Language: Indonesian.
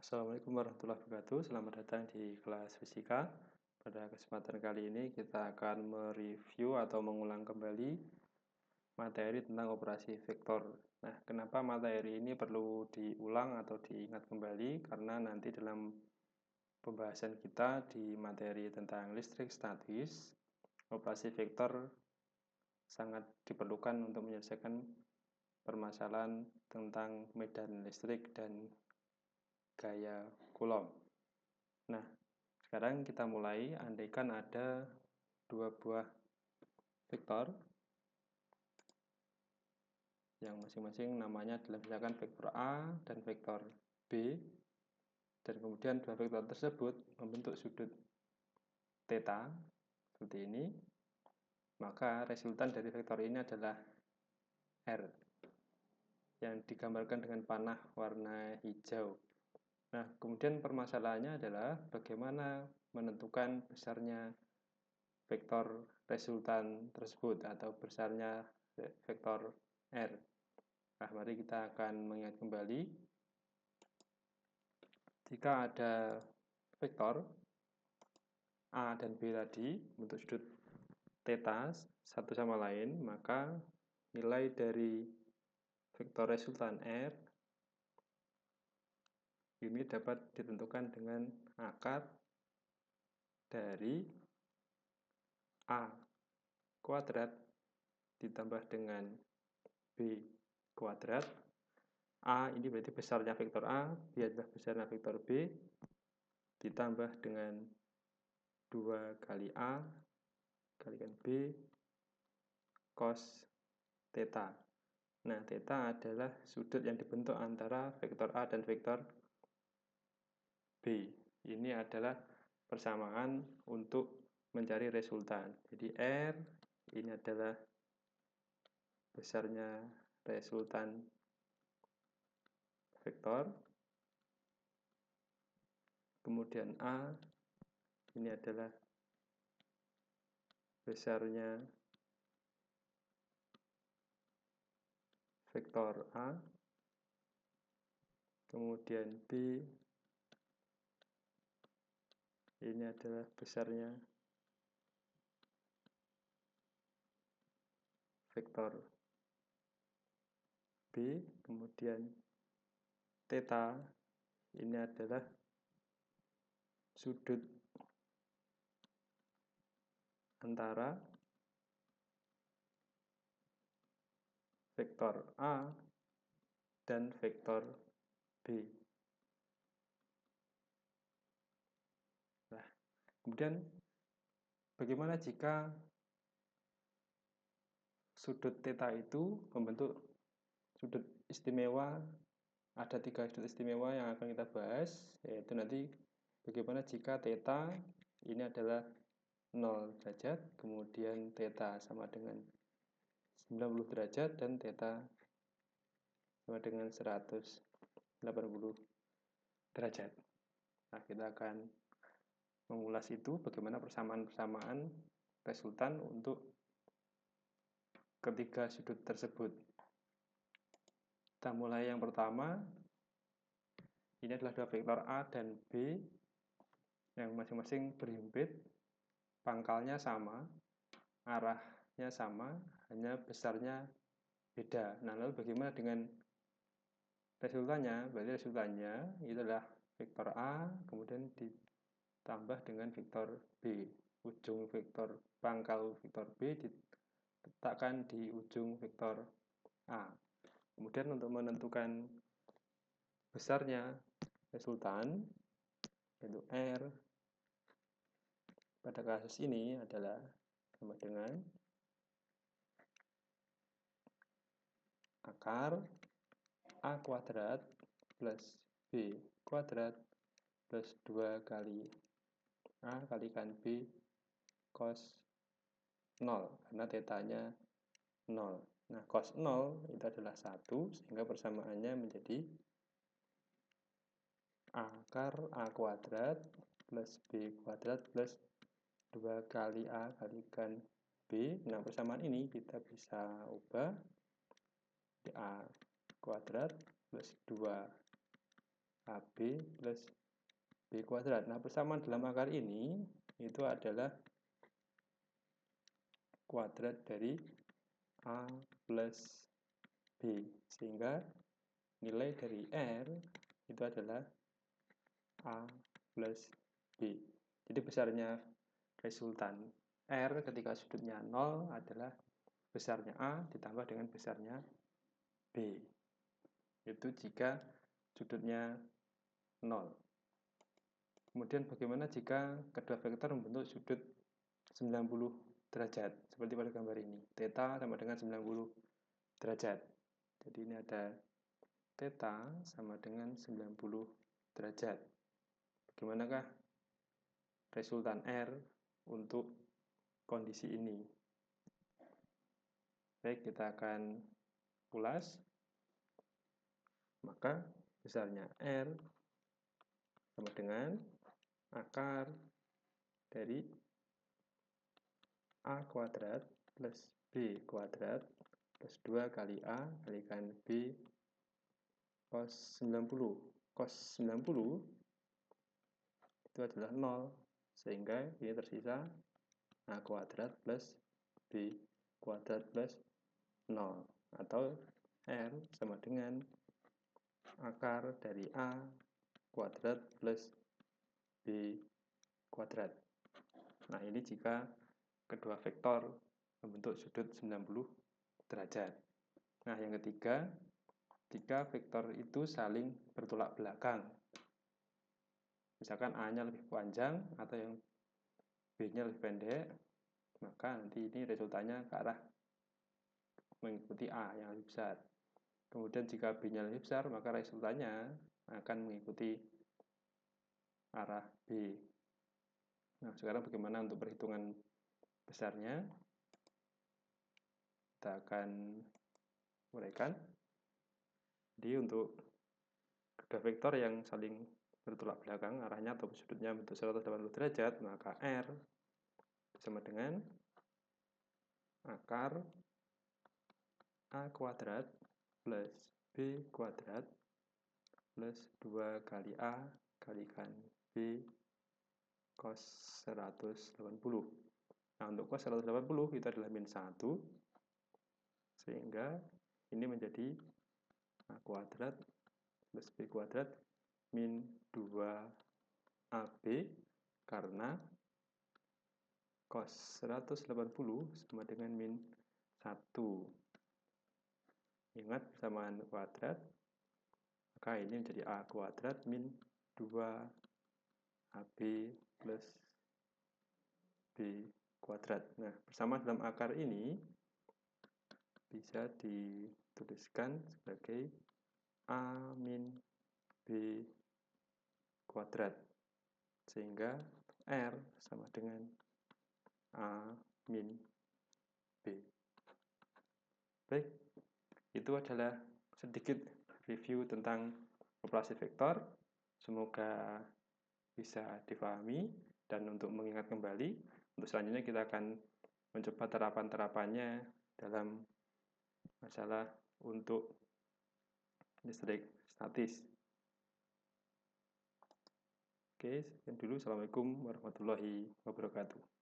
Assalamualaikum warahmatullahi wabarakatuh. Selamat datang di kelas fisika. Pada kesempatan kali ini kita akan mereview atau mengulang kembali materi tentang operasi vektor. Nah, kenapa materi ini perlu diulang atau diingat kembali? Karena nanti dalam pembahasan kita di materi tentang listrik statis, operasi vektor sangat diperlukan untuk menyelesaikan permasalahan tentang medan listrik dan gaya Coulomb. Nah, sekarang kita mulai. Andaikan ada dua buah vektor yang masing-masing namanya adalah misalkan vektor A dan vektor B, dan kemudian dua vektor tersebut membentuk sudut theta seperti ini, maka resultan dari vektor ini adalah R yang digambarkan dengan panah warna hijau. Nah, kemudian permasalahannya adalah bagaimana menentukan besarnya vektor resultan tersebut atau besarnya vektor R. Nah, mari kita akan mengingat kembali. Jika ada vektor A dan B tadi bentuk sudut theta satu sama lain, maka nilai dari vektor resultan R ini dapat ditentukan dengan akar dari A kuadrat ditambah dengan B kuadrat. A ini berarti besarnya vektor A, B adalah besarnya vektor B, ditambah dengan 2 kali A kalikan B cos theta. Nah, theta adalah sudut yang dibentuk antara vektor A dan vektor B. Ini adalah persamaan untuk mencari resultan. Jadi R ini adalah besarnya resultan vektor, kemudian A ini adalah besarnya vektor A, kemudian B ini adalah besarnya vektor B, kemudian theta ini adalah sudut antara vektor A dan vektor B. Nah, kemudian bagaimana jika sudut theta itu membentuk sudut istimewa? Ada 3 sudut istimewa yang akan kita bahas, yaitu nanti bagaimana jika theta ini adalah 0 derajat, kemudian theta sama dengan 90 derajat, dan theta sama dengan 180 derajat. Nah, kita akan mengulas itu, bagaimana persamaan-persamaan resultan untuk ketiga sudut tersebut. Kita mulai yang pertama. Ini adalah dua vektor A dan B yang masing-masing berhimpit, pangkalnya sama, arahnya sama, hanya besarnya beda. Nah, lalu bagaimana dengan resultannya? Berarti resultannya itu adalah vektor A kemudian ditambah dengan vektor B. Ujung vektor pangkal vektor B diletakkan di ujung vektor A. Kemudian untuk menentukan besarnya resultan, yaitu R pada kasus ini adalah sama dengan akar A kuadrat plus B kuadrat plus 2 kali A kalikan B cos 0, karena tetanya 0. Nah, cos 0 itu adalah 1, sehingga persamaannya menjadi akar A kuadrat plus B kuadrat plus 2 kali A kalikan B. Nah, persamaan ini kita bisa ubah di A kuadrat plus 2 AB plus B kuadrat. Nah, persamaan dalam akar ini itu adalah kuadrat dari A plus B. Sehingga nilai dari R itu adalah A plus B. Jadi besarnya resultan R ketika sudutnya 0 adalah besarnya A ditambah dengan besarnya B. Itu jika sudutnya 0. Kemudian bagaimana jika kedua vektor membentuk sudut 90 derajat seperti pada gambar ini. Theta sama dengan 90 derajat. Jadi ini ada theta sama dengan 90 derajat. Bagaimanakah resultan R untuk kondisi ini? Baik, kita akan ulas. Maka besarnya R sama dengan akar dari A kuadrat plus B kuadrat plus 2 kali A kalikan B cos 90. Cos 90 itu adalah 0. Sehingga ini tersisa A kuadrat plus B kuadrat plus 0. Atau R sama dengan akar dari A kuadrat plus B kuadrat. Nah, ini jika kedua vektor membentuk sudut 90 derajat. Nah, yang ketiga, jika vektor itu saling bertolak belakang. Misalkan A-nya lebih panjang atau yang B-nya lebih pendek, maka nanti ini resultannya ke arah mengikuti A yang lebih besar. Kemudian jika B-nya lebih besar, maka resultannya akan mengikuti arah B. Nah, sekarang bagaimana untuk perhitungan besarnya? Kita akan uraikan. Jadi untuk kedua vektor yang saling bertolak belakang arahnya atau sudutnya bentuk 180 derajat, maka R sama dengan akar A kuadrat plus B kuadrat plus 2 kali A kalikan B cos 180. Nah, untuk cos 180 itu adalah min 1, sehingga ini menjadi A kuadrat plus B kuadrat min 2AB karena cos 180 sama dengan min 1. Ingat persamaan kuadrat, maka ini menjadi A kuadrat min 2AB plus B kuadrat. Nah, persamaan dalam akar ini bisa dituliskan sebagai A min B kuadrat. Sehingga R sama dengan A min B. Baik, itu adalah sedikit review tentang operasi vektor. Semoga bisa difahami, dan untuk mengingat kembali, untuk selanjutnya kita akan mencoba terapan-terapannya dalam masalah untuk listrik statis. Oke, sekian dulu. Assalamualaikum warahmatullahi wabarakatuh.